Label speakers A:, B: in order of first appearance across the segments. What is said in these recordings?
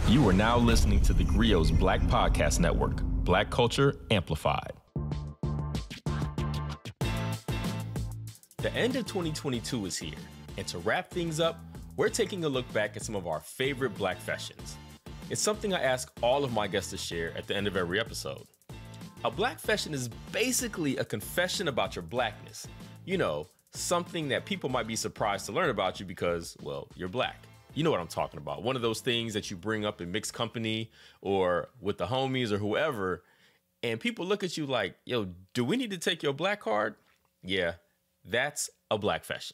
A: You are now listening to theGrio's Black Podcast Network, Black Culture Amplified. The end of 2022 is here, and to wrap things up, we're taking a look back at some of our favorite Blackfessions. It's something I ask all of my guests to share at the end of every episode. A Blackfession is basically a confession about your Blackness. You know, something that people might be surprised to learn about you because, well, you're Black. You know what I'm talking about. One of those things that you bring up in mixed company or with the homies or whoever, and people look at you like, yo, do we need to take your Black card? Yeah, that's a Blackfession.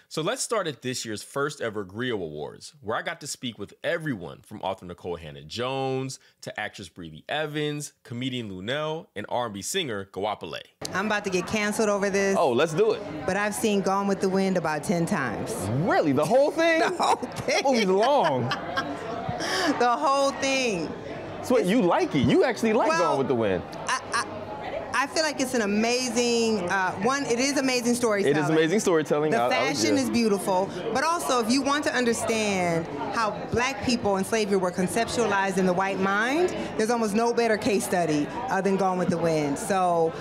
A: So let's start at this year's first ever GRIO Awards, where I got to speak with everyone from author Nicole Hannah-Jones to actress Breathy Evans, comedian Lunel, and R&B singer Gawapale.
B: I'm about to get canceled over this.
C: Oh, let's do it.
B: But I've seen Gone with the Wind about 10 times.
C: Really? The whole thing?
B: The whole thing.
C: That movie's long.
B: The whole thing.
C: So you like it. You actually like Gone with the Wind.
B: I feel like it's an amazing, it is amazing storytelling.
C: It is amazing storytelling.
B: The fashion is beautiful, but also if you want to understand how Black people in slavery were conceptualized in the white mind, there's almost no better case study than Gone with the Wind. So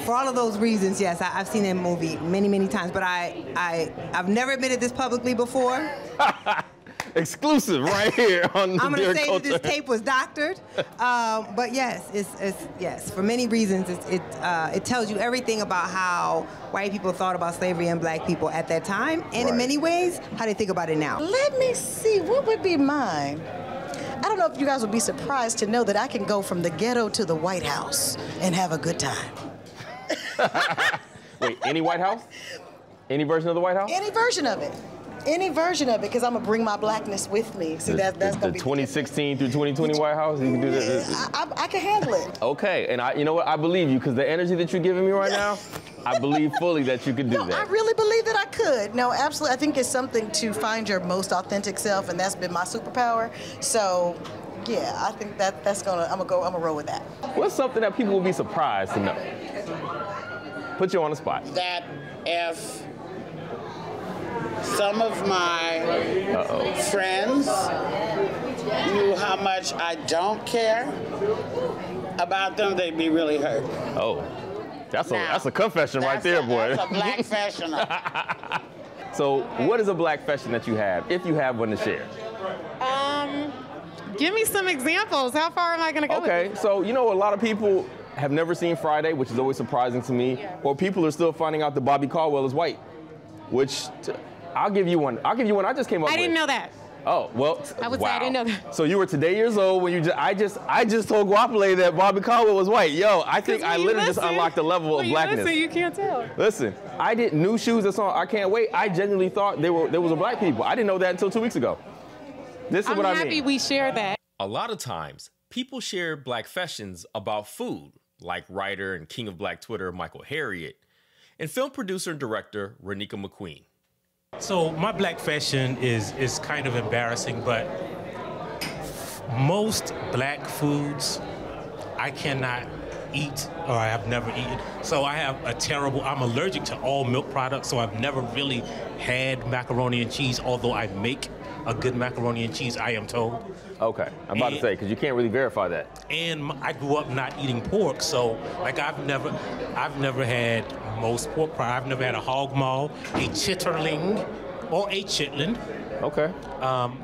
B: for all of those reasons, yes, I've seen that movie many, many times, but I've never admitted this publicly before.
C: Exclusive right here on the
B: I'm going to say
C: Culture.
B: that this tape was doctored, but yes, yes, for many reasons, it tells you everything about how white people thought about slavery and Black people at that time, and in many ways, how they think about it now.
D: Let me see, what would be mine? I don't know if you guys would be surprised to know that I can go from the ghetto to the White House and have a good time.
C: Wait, any White House? Any version of the White House?
D: Any version of it. Any version of it, because I'm gonna bring my Blackness with me. See, that's gonna be
C: the 2016 through 2020 White House. You can do that.
D: I can handle it.
C: Okay, and you know what? I believe you because the energy that you're giving me right now, I believe fully that you could do that.
D: I really believe that I could. No, absolutely. I think it's something to find your most authentic self, and that's been my superpower. So, yeah, I think that's gonna. I'm gonna roll with that.
C: What's something that people will be surprised to know? Put you on the spot.
E: That if some of my friends knew how much I don't care about them, they'd be really hurt.
C: Oh, that's a confession right there, boy.
E: That's a Blackfession.
C: So, what is a Blackfession that you have, if you have one to share?
F: Give me some examples. How far am I going to go?
C: Okay, so you know a lot of people have never seen Friday, which is always surprising to me, or people are still finding out that Bobby Caldwell is white, which. I'll give you one. I just came up with.
F: I didn't know that.
C: Oh, well,
F: I would say I didn't know that.
C: So you were today years old when you I just told Gawapale that Bobby Caldwell was white. Yo, I think I literally just unlocked a level of Blackness.
F: Listen, you can't tell.
C: Listen, I didn't New Shoes, that song, I Can't Wait. I genuinely thought there was a Black people. I didn't know that until 2 weeks ago. This is what I mean.
F: I'm happy we share that.
A: A lot of times, people share Blackfessions about food, like writer and king of Black Twitter Michael Harriot, and film producer and director Renika McQueen.
G: So my Blackfession is kind of embarrassing, but most Black foods I cannot eat or I have never eaten. So I have I'm allergic to all milk products, so I've never really had macaroni and cheese, although I make a good macaroni and cheese, I am told.
C: Okay, I'm about to say, because you can't really verify that.
G: And I grew up not eating pork, so like I've never had most pork products. I've never had a hog maw, a chitterling, or a chitlin.
C: Okay.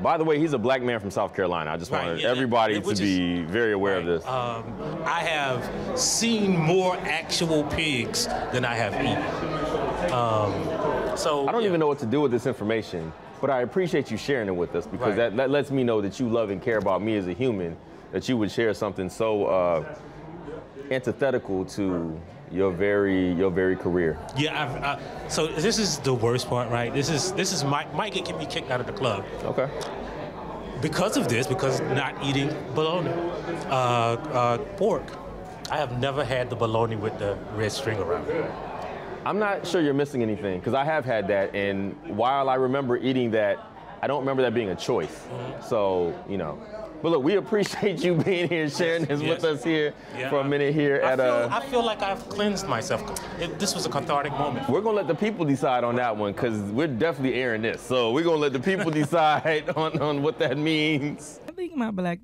C: By the way, he's a Black man from South Carolina. I just wanted everybody to be very aware of this.
G: I have seen more actual pigs than I have eaten. So
C: I don't even know what to do with this information, but I appreciate you sharing it with us because that lets me know that you love and care about me as a human, that you would share something so antithetical to your very career.
G: Yeah, so this is the worst part, right? This is might get me kicked out of the club.
C: Okay.
G: Because of this, because not eating bologna, pork. I have never had the bologna with the red string around it.
C: I'm not sure you're missing anything, because I have had that, and while I remember eating that, I don't remember that being a choice. Mm-hmm. So, you know. But look, we appreciate you being here, sharing this with us here for a minute here
G: I feel like I've cleansed myself. This was a cathartic moment.
C: We're gonna let the people decide on that one, because we're definitely airing this. So we're gonna let the people decide on what that means.
H: think my black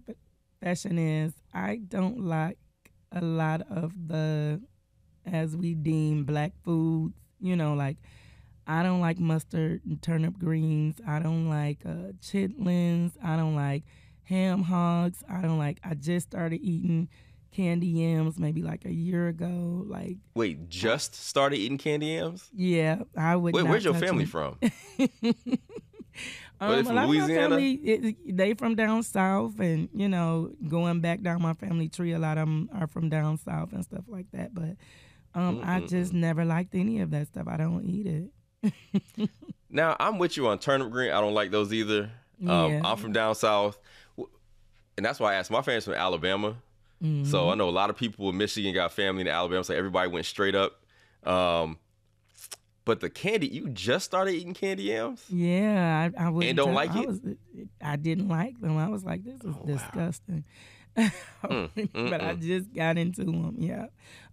H: fashion is I don't like a lot of the, as we deem, black foods. You know, like I don't like mustard and turnip greens. I don't like chitlins. I don't like ham hocks. I just started eating candy yams maybe like a year ago. Like,
A: wait, just started eating candy yams?
H: Yeah, I would.
A: Wait,
H: not
A: where's your
H: touch
A: family
H: them.
A: from? Are they from Louisiana?
H: They from down south, and going back down my family tree, a lot of them are from down south and stuff like that. But I just never liked any of that stuff. I don't eat it.
A: Now, I'm with you on turnip green. I don't like those either.
H: Yeah.
A: I'm from down south, and that's why I asked. My family's from Alabama, so I know a lot of people in Michigan got family in Alabama, so everybody went straight up. But the candy, you just started eating candy yams?
H: Yeah, I was.
A: And don't like it?
H: I didn't like them. I was like, this is disgusting. But I just got into them. Yeah.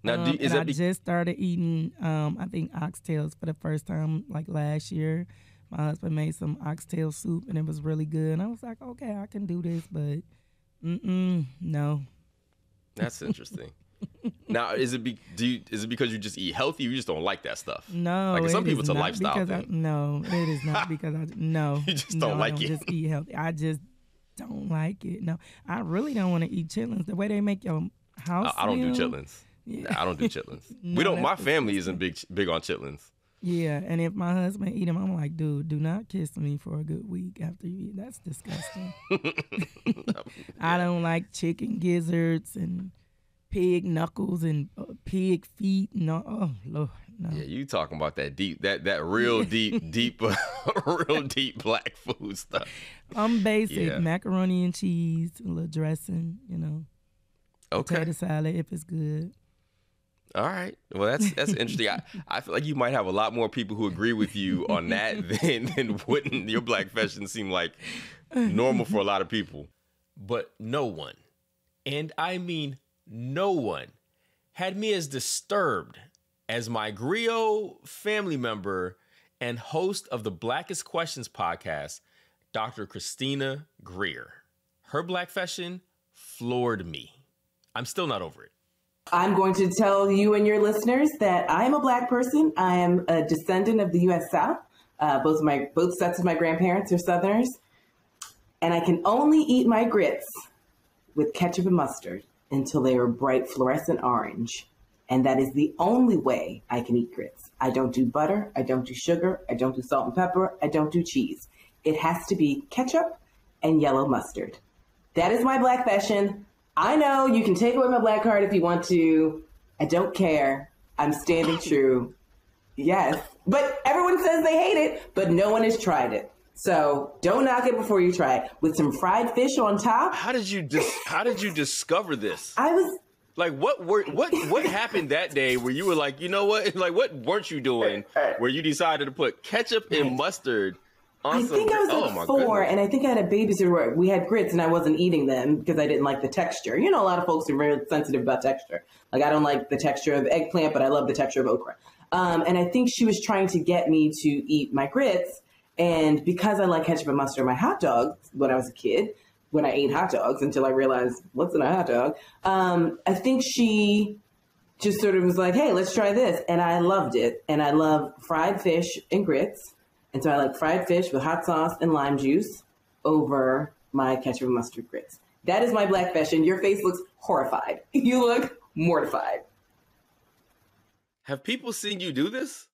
A: Now,
H: I just started eating. I think oxtails for the first time, like last year. My husband made some oxtail soup, and it was really good. And I was like, okay, I can do this, but no.
A: That's interesting. Now, is it because you just eat healthy, or you just don't like that stuff?
H: No,
A: like some people, it's a lifestyle thing.
H: No, it is not because no.
A: You just don't like
H: I don't
A: it.
H: Just eat healthy. I just don't like it. No, I really don't want to eat chitlins. The way they make your house.
A: I don't do
H: smell,
A: chitlins.
H: Yeah.
A: I don't do chitlins.
H: No,
A: We don't. My
H: that's
A: family isn't big on chitlins.
H: Yeah, and if my husband eat them, I'm like, dude, do not kiss me for a good week after you eat. That's disgusting. I don't like chicken gizzards and pig knuckles and pig feet. No, oh Lord, no.
A: Yeah, you talking about that deep, that real deep, real deep black food stuff.
H: I'm basic.
A: Yeah.
H: Macaroni and cheese, a little dressing,
A: Okay.
H: Potato salad if it's good.
A: All right. Well, that's interesting. I feel like you might have a lot more people who agree with you on that than wouldn't your black fashion seem like normal for a lot of people. But no one, and I mean no one, had me as disturbed as my griot family member and host of the Blackest Questions podcast, Dr. Christina Greer. Her black fashion floored me. I'm still not over it.
I: I'm going to tell you and your listeners that I am a black person. I am a descendant of the U.S. South. Both sets of my grandparents are Southerners. And I can only eat my grits with ketchup and mustard until they are bright fluorescent orange. And that is the only way I can eat grits. I don't do butter. I don't do sugar. I don't do salt and pepper. I don't do cheese. It has to be ketchup and yellow mustard. That is my black fashion. I know you can take away my black card if you want to. I don't care. I'm standing true. Yes. But everyone says they hate it, but no one has tried it. So don't knock it before you try it. With some fried fish on top.
A: How did you discover this?
I: I was
A: like, what happened that day where you were like, you know what? Like, what weren't you doing where you decided to put ketchup and mustard on
I: I think I was like 4, and I think I had a babysitter where we had grits and I wasn't eating them because I didn't like the texture. You know, a lot of folks are very sensitive about texture. Like, I don't like the texture of eggplant, but I love the texture of okra. And I think she was trying to get me to eat my grits. And because I like ketchup and mustard on my hot dogs when I was a kid, when I ate hot dogs until I realized what's in a hot dog, I think she just sort of was like, hey, let's try this. And I loved it. And I love fried fish and grits. And so I like fried fish with hot sauce and lime juice over my ketchup and mustard grits. That is my black fashion. Your face looks horrified. You look mortified.
A: Have people seen you do this?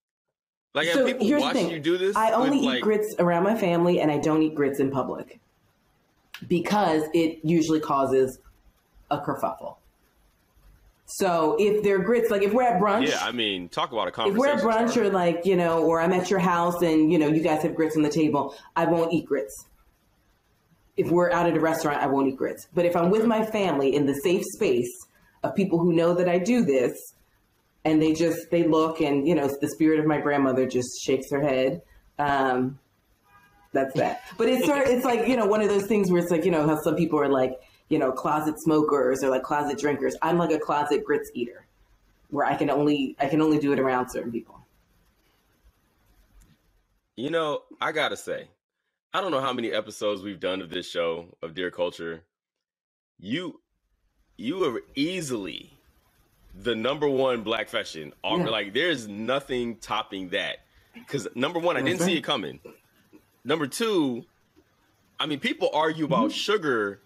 A: Like, have people watching you do this?
I: I only eat grits around my family, and I don't eat grits in public because it usually causes a kerfuffle. So if they're grits, like if we're at brunch.
A: Yeah, I mean, talk about a conversation.
I: If we're at brunch starter. Or like, or I'm at your house and, you guys have grits on the table, I won't eat grits. If we're out at a restaurant, I won't eat grits. But if I'm with my family in the safe space of people who know that I do this, and they look and, the spirit of my grandmother just shakes her head. That's that. But it's like, one of those things where it's like, how some people are like, closet smokers or like closet drinkers. I'm like a closet grits eater where I can only do it around certain people.
A: I gotta say,
C: I don't know how many episodes we've done of this show of Dear Culture. You are easily the number one Black fashion. Like, there's nothing topping that. Because number one, I didn't see it coming. Number two, I mean, people argue about sugar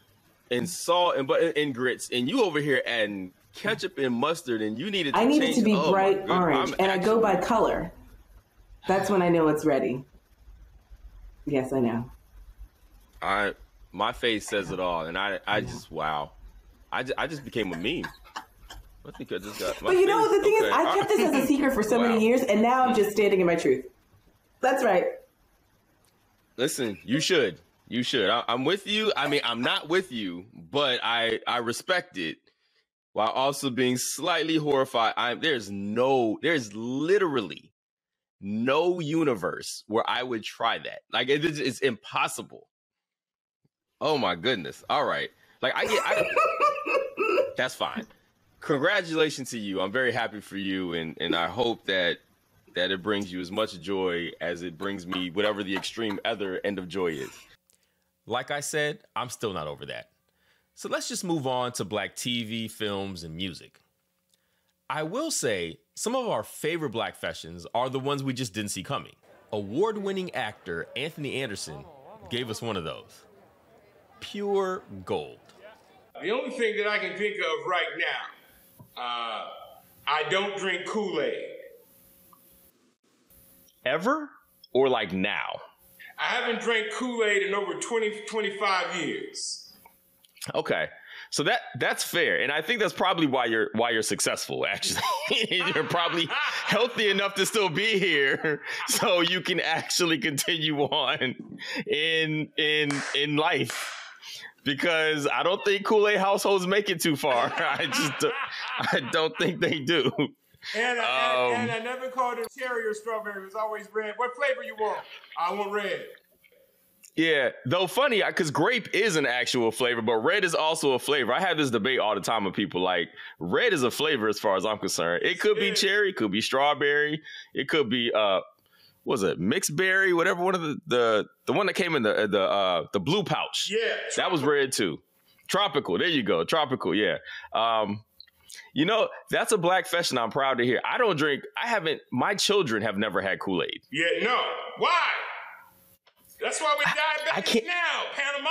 C: and salt and grits, and you over here adding ketchup and mustard, and you needed to
I: I need
C: change,
I: it to be bright orange, and I go by color. That's when I know it's ready. Yes, I know.
C: My face says it all, and I just wow, I just became a meme. I think I just got.
I: But you know, the thing is, I kept this as a secret for so many years, and now I'm just standing in my truth. That's right.
C: Listen, you should. I'm with you. I mean, I'm not with you, but I respect it, while also being slightly horrified. There's literally no universe where I would try that. Like, it's impossible. Oh my goodness. All right. Like, that's fine. Congratulations to you. I'm very happy for you, and I hope that it brings you as much joy as it brings me, whatever the extreme other end of joy is. Like I said, I'm still not over that. So let's just move on to Black TV, films, and music. I will say some of our favorite Black fashions are the ones we just didn't see coming. Award-winning actor Anthony Anderson gave us one of those. Pure gold.
J: The only thing that I can think of right now, I don't drink Kool-Aid.
C: Ever? Or like now?
J: I haven't drank Kool-Aid in over 25 years.
C: Okay. So that's fair. And I think that's probably why you're successful, actually. You're probably healthy enough to still be here so you can actually continue on in life. Because I don't think Kool-Aid households make it too far. I don't think they do.
J: And I never called it cherry or strawberry. It was always red. What flavor you want? I want red.
C: Yeah, though funny, because grape is an actual flavor, but red is also a flavor. I have this debate all the time with people. Like, red is a flavor as far as I'm concerned. It could be cherry, it could be strawberry, it could be was it mixed berry, whatever one of the one that came in the blue pouch.
J: Yeah,
C: that was red too. Tropical, there you go, tropical. Yeah. You know, that's a Black fashion I'm proud to hear. My children have never had Kool-Aid.
J: Yeah, no. Why? That's why we diabetic now, Panama.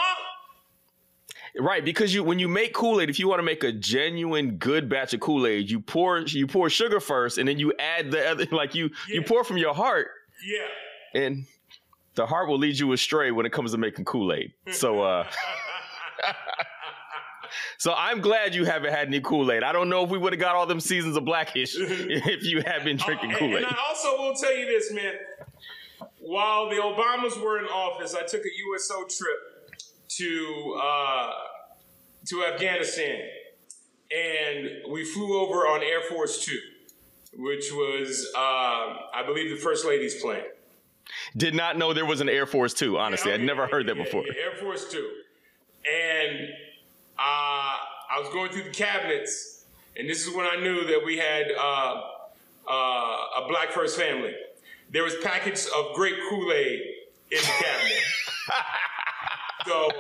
C: Right, because when you make Kool-Aid, if you want to make a genuine good batch of Kool-Aid, you pour sugar first, and then you add the other, like you pour from your heart.
J: Yeah.
C: And the heart will lead you astray when it comes to making Kool-Aid. So so I'm glad you haven't had any Kool-Aid. I don't know if we would have got all them seasons of Blackish if you had been drinking Kool-Aid.
J: And I also will tell you this, man. While the Obamas were in office, I took a USO trip to Afghanistan, and we flew over on Air Force Two, which was, I believe, the First Lady's plane.
C: Did not know there was an Air Force Two, honestly. I'd never heard that before.
J: Air Force Two. And I was going through the cabinets, and this is when I knew that we had a Black First family. There was packets of grape Kool-Aid in the cabinet. So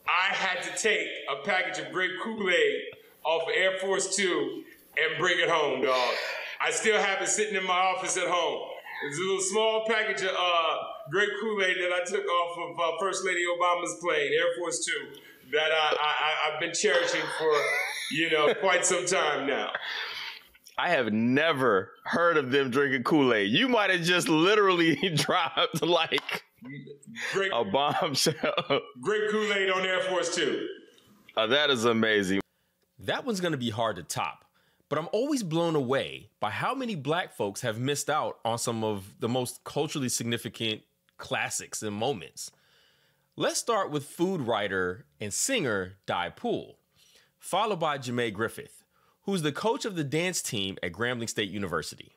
J: I had to take a package of grape Kool-Aid off of Air Force Two and bring it home, dog. I still have it sitting in my office at home. It's a little small package of grape Kool-Aid that I took off of First Lady Obama's plane, Air Force Two, that I've been cherishing for, quite some time now.
C: I have never heard of them drinking Kool-Aid. You might have just literally dropped like a bombshell.
J: Grape Kool-Aid on Air Force Two.
C: That is amazing.
A: That one's going to be hard to top, but I'm always blown away by how many Black folks have missed out on some of the most culturally significant classics and moments. Let's start with food writer and singer Di Poole, followed by Ja'May Griffith, who's the coach of the dance team at Grambling State University.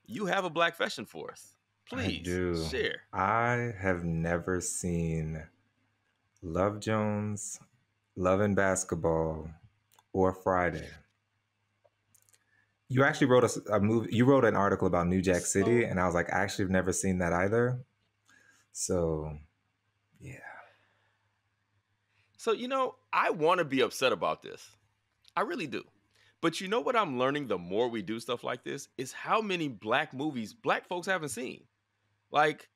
A: You have a Black fashion for us. Please share.
K: I have never seen Love Jones, Love and Basketball, or Friday. You actually wrote a movie. You wrote an article about New Jack City, and I was like, I actually have never seen that either. So Yeah.
A: So, I want to be upset about this. I really do. But you know what I'm learning the more we do stuff like this is how many black movies black folks haven't seen. Like,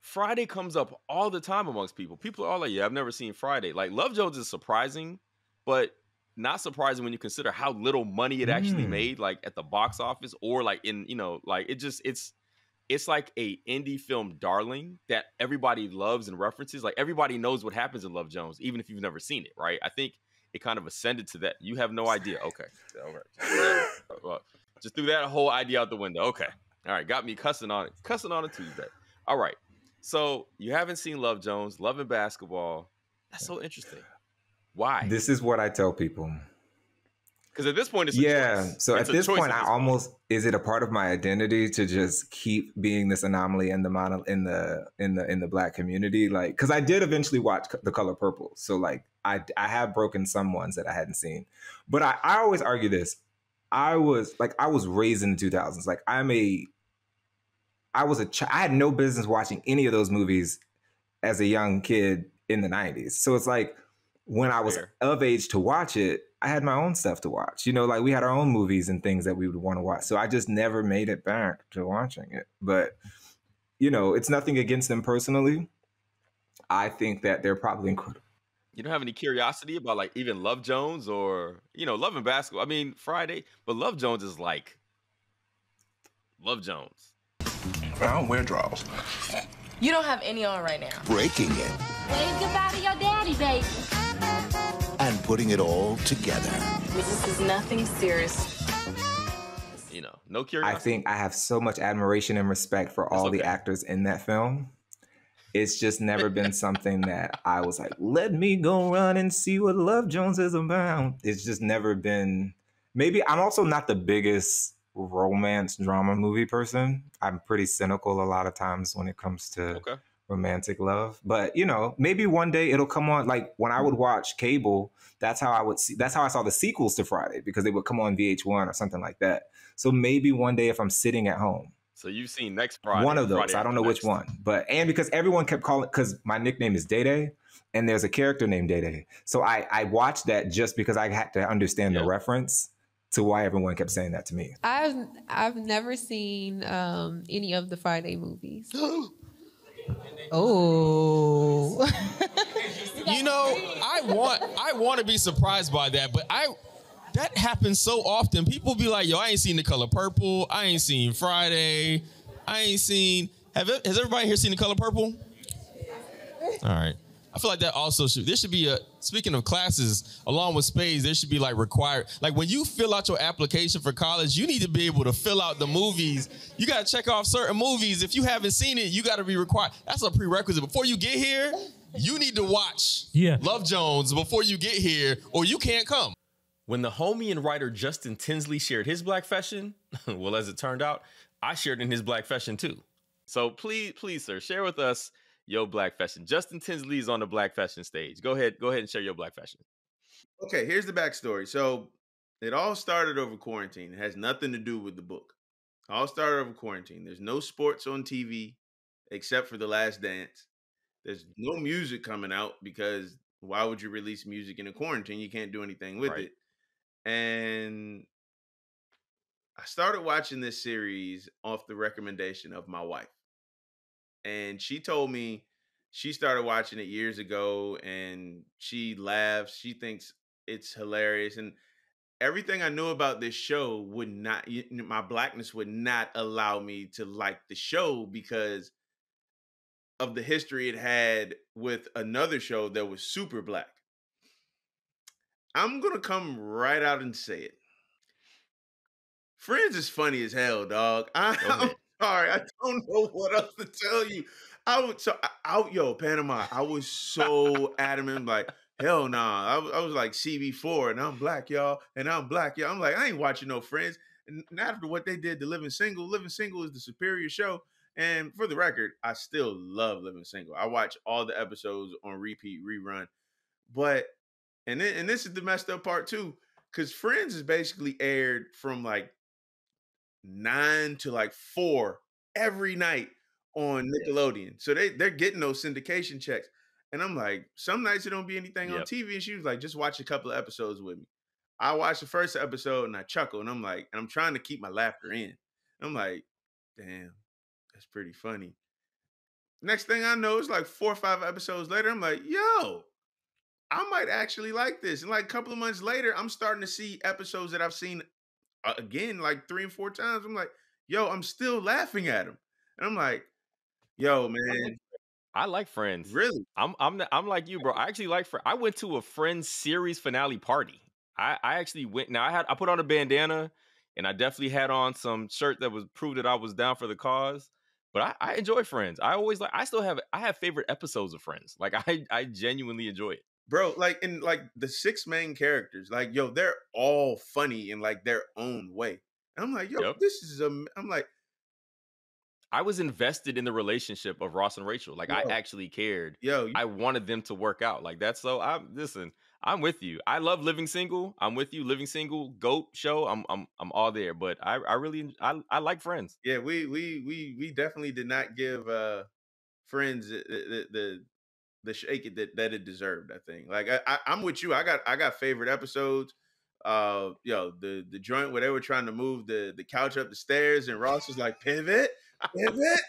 A: Friday comes up all the time amongst people. People are all like, yeah, I've never seen Friday. Like, Love Jones is surprising, but not surprising when you consider how little money it actually made, like at the box office or like in, like it's like a indie film darling that everybody loves and references. Like everybody knows what happens in Love Jones, even if you've never seen it, right? I think it kind of ascended to that. You have no idea. Okay. All right. Well, just threw that whole idea out the window. Okay. All right. Got me cussing on a Tuesday. All right. So you haven't seen Love Jones, Love and Basketball. That's so interesting. Why?
K: This is what I tell people.
A: Because at this point, it's a choice.
K: So at this point, is it a part of my identity to just keep being this anomaly in the Black community? Like, because I did eventually watch The Color Purple, so like I have broken some ones that I hadn't seen, but I always argue this. I was raised in the 2000s. Like I had no business watching any of those movies as a young kid in the 90s. So it's like when I was of age to watch it, I had my own stuff to watch. Like we had our own movies and things that we would want to watch. So I just never made it back to watching it. But, it's nothing against them personally. I think that they're probably incredible.
A: You don't have any curiosity about like even Love Jones or, Love and Basketball. I mean, Friday, but Love Jones is like Love Jones.
L: I don't wear drawers.
M: You don't have any on right now.
L: Breaking it.
N: Wave goodbye to your daddy, baby.
L: And putting it all together.
M: This is nothing serious.
A: No curiosity.
K: I think I have so much admiration and respect for all the actors in that film. It's just never been something that I was like, let me go run and see what Love Jones is about. It's just never been. Maybe I'm also not the biggest romance drama movie person. I'm pretty cynical a lot of times when it comes to romantic love. But maybe one day it'll come on. Like when I would watch cable, that's how I saw the sequels to Friday, because they would come on VH1 or something like that. So maybe one day if I'm sitting at home.
A: So you've seen Next Friday.
K: One of those. Friday I don't know which one. And because everyone kept calling, because my nickname is Day Day and there's a character named Day Day. So I watched that just because I had to understand the reference to why everyone kept saying that to me.
O: I've never seen any of the Friday movies. Oh.
P: I want to be surprised by that, but that happens so often. People be like, yo, I ain't seen The Color Purple. I ain't seen Friday. I ain't seen... Has everybody here seen The Color Purple? All right. I feel like that also there should be speaking of classes, along with spades, there should be like required, like when you fill out your application for college, you need to be able to fill out the movies. You got to check off certain movies. If you haven't seen it, you got to be required. That's a prerequisite. Before you get here, you need to watch Love Jones before you get here, or you can't come.
A: When the homie and writer Justin Tinsley shared his Blackfession, well, as it turned out, I shared in his Blackfession too. So please, sir, share with us your Blackfession. Justin Tinsley is on the Blackfession stage. Go ahead and share your Blackfession.
Q: Okay, here's the backstory. So it all started over quarantine. It has nothing to do with the book. It all started over quarantine. There's no sports on TV except for The Last Dance. There's no music coming out because why would you release music in a quarantine? You can't do anything with it. And I started watching this series off the recommendation of my wife. And she told me she started watching it years ago and she laughs. She thinks it's hilarious. And everything I knew about this show would not, my Blackness would not allow me to like the show because of the history it had with another show that was super Black. I'm going to come right out and say it. Friends is funny as hell, dog. I'm sorry. I don't know what else to tell you. Panama, I was so adamant, like, hell nah. I was like CB4 and I'm Black, y'all. And I'm Black, y'all. I'm like, I ain't watching no Friends. And after what they did to Living Single is the superior show. And for the record, I still love Living Single. I watch all the episodes on repeat, rerun. But, and this is the messed up part too, because Friends is basically aired from like 9 to like 4 every night on Nickelodeon. So they're getting those syndication checks. And I'm like, some nights it don't be anything on TV. And she was like, just watch a couple of episodes with me. I watched the first episode and I chuckle and I'm like, and I'm trying to keep my laughter in. I'm like, damn, that's pretty funny. Next thing I know, it's like 4 or 5 episodes later. I'm like, yo, I might actually like this. And like a couple of months later, I'm starting to see episodes that I've seen again, like 3 and 4 times. I'm like, yo, I'm still laughing at them. And I'm like, yo, man.
A: I like Friends.
Q: Really?
A: I'm like you, bro. I actually like Friends. I went to a Friends series finale party. I actually went. Now I put on a bandana, and I definitely had on some shirt that was prove that I was down for the cause. But I enjoy Friends. I have favorite episodes of Friends. Like I genuinely enjoy it.
Q: Bro, like in like the 6 main characters, like yo, they're all funny in like their own way. And I'm like, yo, this is I'm like,
A: I was invested in the relationship of Ross and Rachel. Like I actually cared. I wanted them to work out. Like that's so. I'm with you. I love Living Single. I'm with you. Living Single, GOAT show. I'm all there. But I really like Friends.
Q: Yeah, we definitely did not give Friends the shake it that it deserved. I think. Like I'm with you. I got favorite episodes. The joint where they were trying to move the couch up the stairs and Ross was like, pivot. Pivot.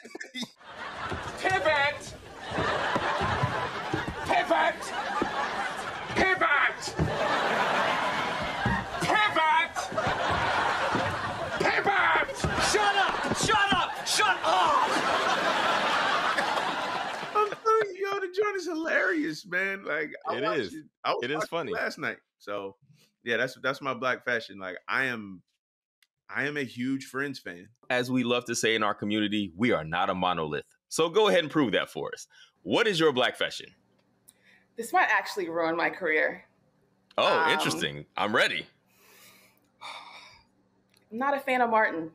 R: Pivot. Pivot. Pivot. Pivot. Pivot. Shut up. Shut up. Shut up.
Q: I'm telling you, yo, the joint is hilarious, man. Like
A: it is funny
Q: last night. So yeah, that's my Blackfession. Like I am a huge Friends fan.
A: As we love to say in our community, we are not a monolith. So go ahead and prove that for us. What is your Blackfession?
S: This might actually ruin my career.
A: Oh, interesting. I'm ready.
S: I'm not a fan of Martin.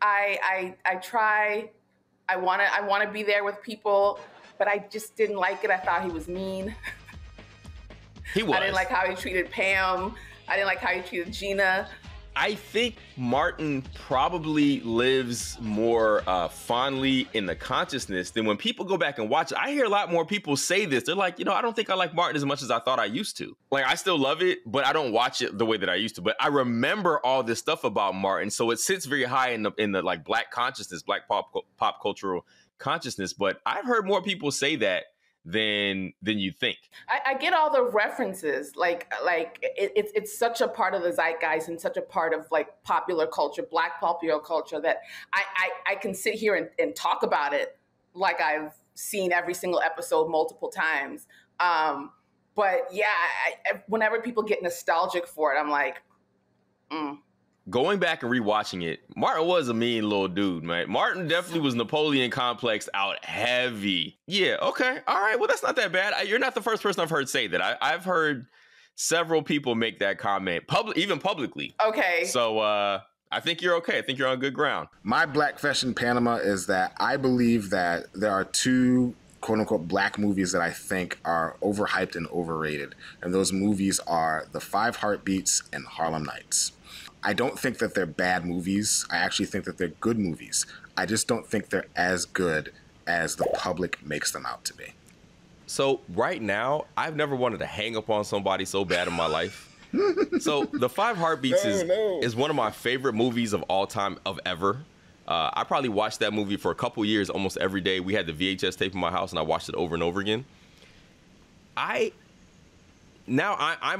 S: I try. I wanna be there with people, but I just didn't like it. I thought he was mean.
A: He was.
S: I didn't like how he treated Pam. I didn't like how he treated Gina.
A: I think Martin probably lives more fondly in the consciousness than when people go back and watch it. I hear a lot more people say this. They're like, I don't think I like Martin as much as I thought I used to. Like, I still love it, but I don't watch it the way that I used to. But I remember all this stuff about Martin, so it sits very high in the like Black consciousness, Black pop cultural consciousness. But I've heard more people say that than you think.
S: I get all the references, like it's such a part of the zeitgeist and such a part of like popular culture, Black popular culture, that I can sit here and talk about it like I've seen every single episode multiple times. But yeah, whenever people get nostalgic for it, I'm like,
A: Going back and rewatching it, Martin was a mean little dude, man. Martin definitely was Napoleon complex out heavy. Yeah, okay. All right, well, that's not that bad. You're not the first person I've heard say that. I've heard several people make that comment, even publicly.
S: Okay.
A: So I think you're okay. I think you're on good ground.
T: My Blackfession Panama is that I believe that there are 2 quote-unquote Black movies that I think are overhyped and overrated. And those movies are The 5 Heartbeats and Harlem Nights. I don't think that they're bad movies. I actually think that they're good movies. I just don't think they're as good as the public makes them out to be.
A: So right now, I've never wanted to hang up on somebody so bad in my life. So The 5 Heartbeats is one of my favorite movies of all time, of ever. I probably watched that movie for a couple years almost every day. We had the VHS tape in my house and I watched it over and over again. I'm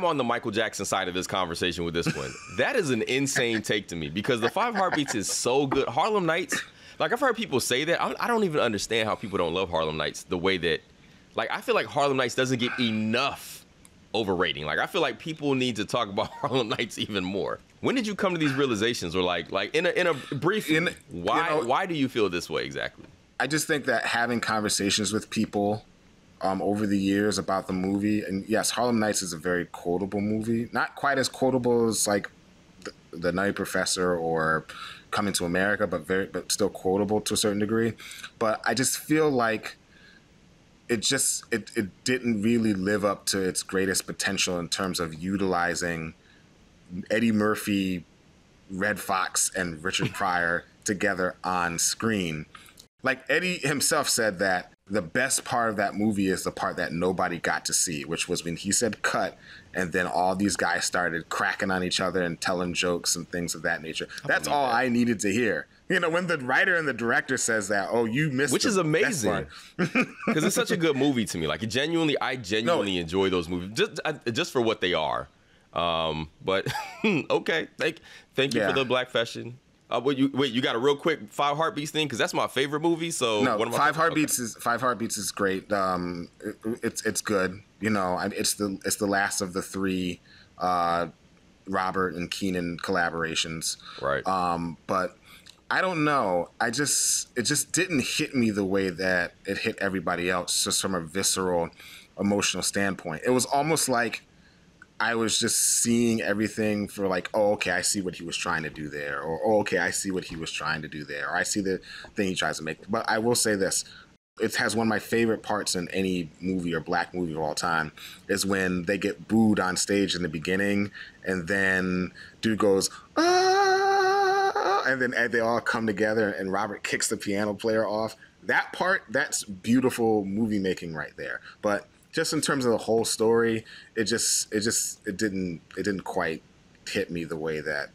A: on the Michael Jackson side of this conversation with this one. That is an insane take to me because The 5 Heartbeats is so good. Harlem Nights, like I've heard people say that. I don't even understand how people don't love Harlem Nights the way that, like I feel like Harlem Nights doesn't get enough overrating. Like I feel like people need to talk about Harlem Nights even more. When did you come to these realizations, or like in a brief, why do you feel this way exactly?
T: I just think that having conversations with people over the years about the movie, and yes, Harlem Nights is a very quotable movie. Not quite as quotable as like the Nutty Professor or Coming to America, but still quotable to a certain degree. But I just feel like it didn't really live up to its greatest potential in terms of utilizing Eddie Murphy, Red Fox, and Richard Pryor together on screen. Like Eddie himself said that the best part of that movie is the part that nobody got to see, which was when he said cut, and then all these guys started cracking on each other and telling jokes and things of that nature. That's all I needed to hear. You know, when the writer and the director says that, oh, you missed,
C: which is amazing, because it's such a good movie to me. Like, I genuinely enjoy those movies just for what they are. But okay, thank you for the Blackfession. Wait, you got a real quick 5 Heartbeats thing? Because that's my favorite movie. So
T: no, 5 Heartbeats is great. It's good. You know, it's the last of the 3 Robert and Keenan collaborations.
C: Right.
T: But I don't know. It just didn't hit me the way that it hit everybody else, just from a visceral, emotional standpoint. It was almost like I was just seeing everything for like, oh, okay, I see what he was trying to do there. Or, oh, okay, I see what he was trying to do there. Or I see the thing he tries to make. But I will say this. It has one of my favorite parts in any movie or black movie of all time is when they get booed on stage in the beginning and then dude goes, ah, and then they all come together and Robert kicks the piano player off. That part, that's beautiful movie making right there. But just in terms of the whole story, it didn't quite hit me the way that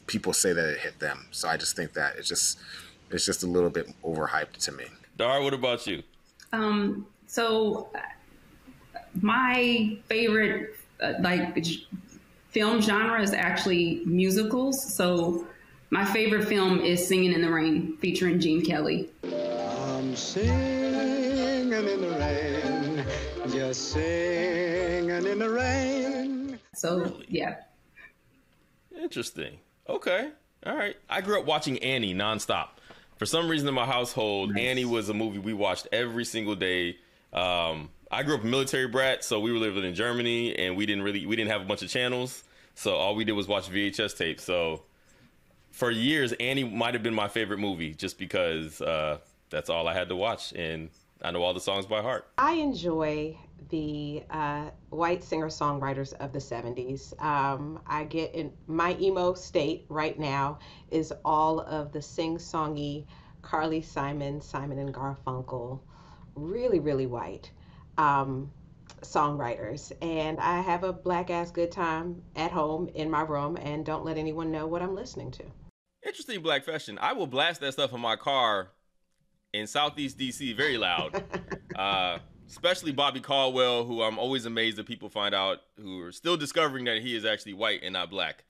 T: people say that it hit them. So I just think that it's just a little bit overhyped to me.
C: Dar, what about you?
U: So my favorite film genre is actually musicals. So my favorite film is Singing in the Rain, featuring Gene Kelly.
V: I'm singing in the rain, just singing in the rain.
U: So, yeah.
C: Interesting. Okay. All right. I grew up watching Annie nonstop. For some reason in my household, Annie was a movie we watched every single day. I grew up a military brat, so we were living in Germany, and we didn't have a bunch of channels, so all we did was watch VHS tapes. So for years, Annie might have been my favorite movie, just because that's all I had to watch, and I know all the songs by heart.
W: I enjoy the white singer-songwriters of the 70s. I get in my emo state right now is all of the sing-songy Carly Simon, Simon and Garfunkel, really, really white songwriters. And I have a black-ass good time at home in my room and don't let anyone know what I'm listening to.
C: Interesting Blackfession. I will blast that stuff in my car in Southeast DC very loud. Especially Bobby Caldwell, who I'm always amazed that people find out, who are still discovering that he is actually white and not black.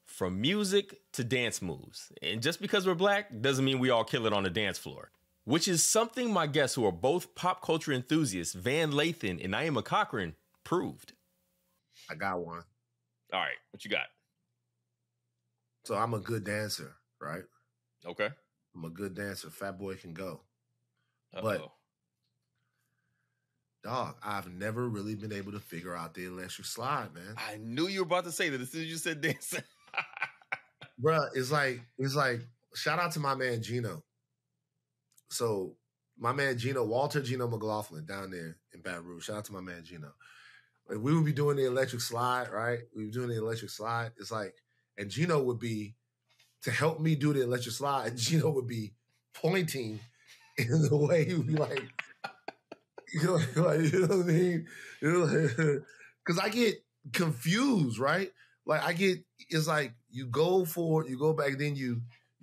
C: From music to dance moves. And just because we're black doesn't mean we all kill it on the dance floor. Which is something my guests, who are both pop culture enthusiasts, Van Lathan and Naima Cochran, proved.
X: I got one.
C: All right, what you got?
X: So I'm a good dancer, right?
C: Okay.
X: I'm a good dancer. Fat Boy can go.
C: Uh-oh.
X: But, dog, I've never really been able to figure out the electric slide, man.
C: I knew you were about to say that as soon as you said dancing.
X: Bruh, it's like, shout out to my man Gino. So my man Gino, Walter Gino McLaughlin down there in Baton Rouge. Shout out to my man Gino. Like, we would be doing the electric slide, right? We were doing the electric slide. It's like, and Gino would be, to help me do the electric slide, Gino would be pointing in the way he would be like, you know what I mean? Because I get confused, right? Like it's like you go back, then you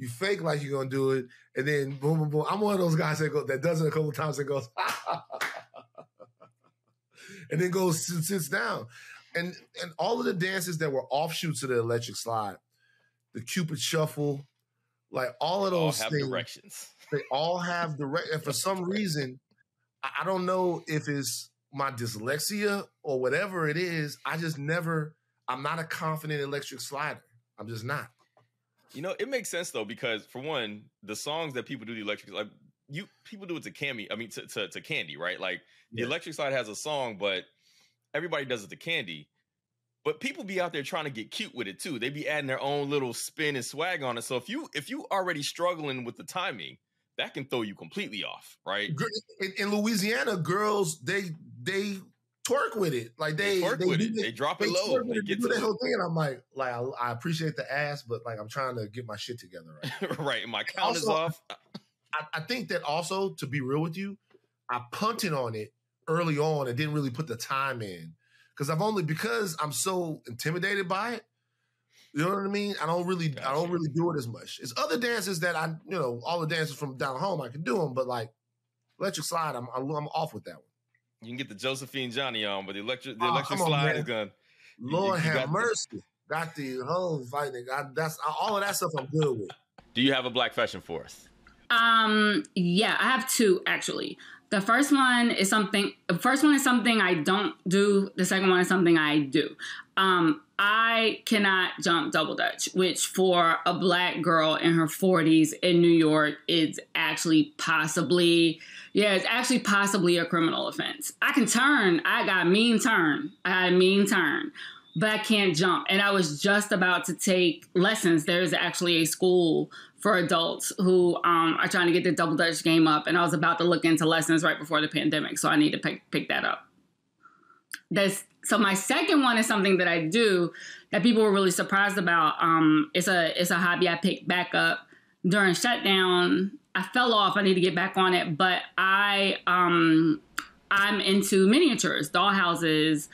X: fake like you're gonna do it, and then boom, boom, boom. I'm one of those guys that does it a couple of times and goes, and then goes sits down, and all of the dances that were offshoots of the electric slide, the Cupid Shuffle, like all of those
C: all have
X: things,
C: directions.
X: They all have and for some reason, I don't know if it's my dyslexia or whatever it is. I'm not a confident electric slider. I'm just not.
C: You know, it makes sense though, because for one, the songs that people do the electric, like people do it to to Candy, right? Like the electric slide has a song, but everybody does it to Candy. But people be out there trying to get cute with it too. They be adding their own little spin and swag on it. So if you already struggling with the timing, that can throw you completely off, right?
X: In Louisiana, girls they twerk with it, like they
C: twerk with it. They drop it low. They get to
X: the whole thing, and I'm like I appreciate the ass, but like I'm trying to get my shit together, right?
C: Right. My count is off.
X: I think that also, to be real with you, I punted on it early on and didn't really put the time in. Because I'm so intimidated by it. You know what I mean? I don't really do it as much. It's other dances that all the dances from down home, I can do them, but like electric slide, I'm off with that one.
C: You can get the Josephine Johnny on, but the electric
X: come
C: slide
X: on,
C: is gone.
X: Lord have mercy. Got the whole fighting. That's all of that stuff I'm good with.
C: Do you have a Black fashion for us?
U: Yeah, I have two actually. The first one is something I don't do. The second one is something I do. I cannot jump double dutch, which for a Black girl in her 40s in New York is actually possibly a criminal offense. I can turn. I got a mean turn, but I can't jump. And I was just about to take lessons. There's actually a school for adults who are trying to get the double dutch game up. And I was about to look into lessons right before the pandemic. So I need to pick that up. So my second one is something that I do that people were really surprised about. It's a hobby I picked back up during shutdown. I fell off. I need to get back on it. But I'm into miniatures, dollhouses,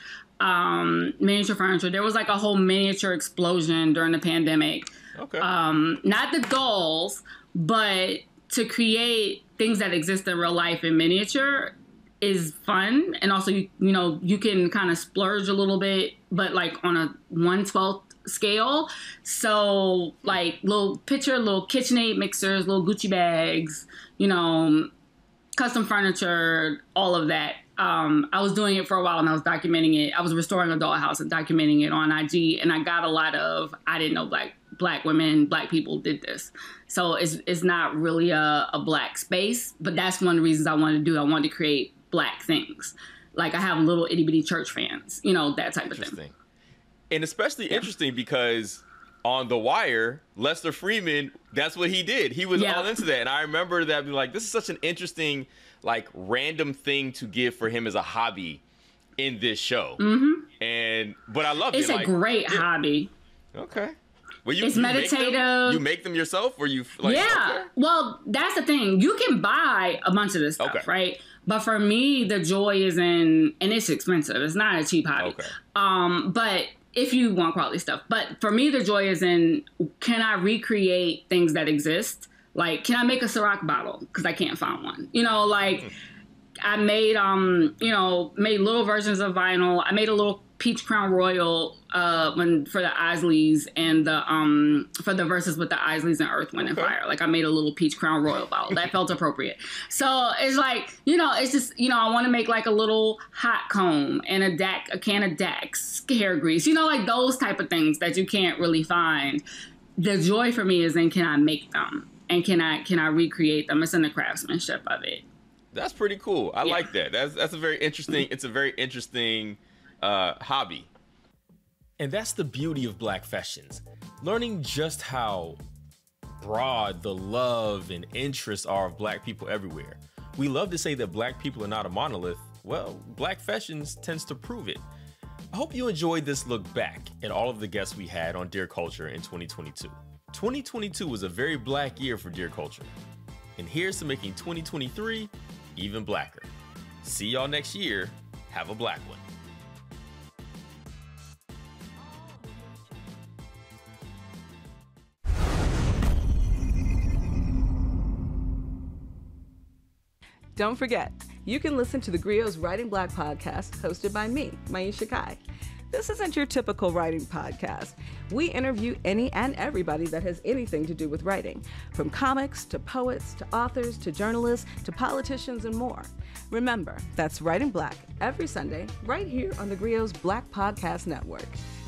U: miniature furniture. There was like a whole miniature explosion during the pandemic.
C: Okay.
U: Not the dolls, but to create things that exist in real life in miniature is fun. And also, you can kind of splurge a little bit, but like on a 1/12 scale. So like little KitchenAid mixers, little Gucci bags, custom furniture, all of that. I was doing it for a while and I was documenting it. I was restoring a dollhouse and documenting it on IG, and I got a lot of, I didn't know Black women, Black people did this. So it's not really a Black space, but that's one of the reasons I wanted to do it. I wanted to create Black things. Like I have little itty bitty church fans, that type of thing.
C: And especially interesting because on The Wire, Lester Freeman, that's what he did. He was all into that. And I remember that being like, this is such an interesting, like random thing to give for him as a hobby in this show. Mm-hmm. But I love it.
U: It's a great hobby.
C: Okay. Well,
U: it's meditative.
C: You make them yourself, or you like?
U: Yeah. Okay. Well, that's the thing. You can buy a bunch of this stuff, right? But for me, the joy is in, and it's expensive. It's not a cheap hobby. Okay. But if you want quality stuff, but for me, the joy is in, can I recreate things that exist? Like, can I make a Ciroc bottle? Because I can't find one. I made made little versions of vinyl. I made a little Peach Crown Royal for the Isleys and for the verses with the Isleys and Earth, Wind, and Fire. Like I made a little Peach Crown Royal bottle that felt appropriate. So it's like it's just I want to make like a little hot comb and a can of Dax hair grease. Like those type of things that you can't really find. The joy for me is in, can I make them and can I recreate them? It's in the craftsmanship of it.
C: That's pretty cool. I like that. That's a very interesting. It's a very interesting hobby. And that's the beauty of Blackfessions. Learning just how broad the love and interests are of Black people everywhere. We love to say that Black people are not a monolith. Well, Blackfessions tends to prove it. I hope you enjoyed this look back at all of the guests we had on Dear Culture in 2022. 2022 was a very Black year for Dear Culture. And here's to making 2023 even Blacker. See y'all next year. Have a Black one.
B: Don't forget, you can listen to theGrio's Writing Black podcast hosted by me, Maisha Kai. This isn't your typical writing podcast. We interview any and everybody that has anything to do with writing, from comics to poets to authors to journalists to politicians and more. Remember, that's Writing Black every Sunday right here on theGrio's Black Podcast Network.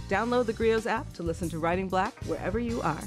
B: Download theGrio's app to listen to Writing Black wherever you are.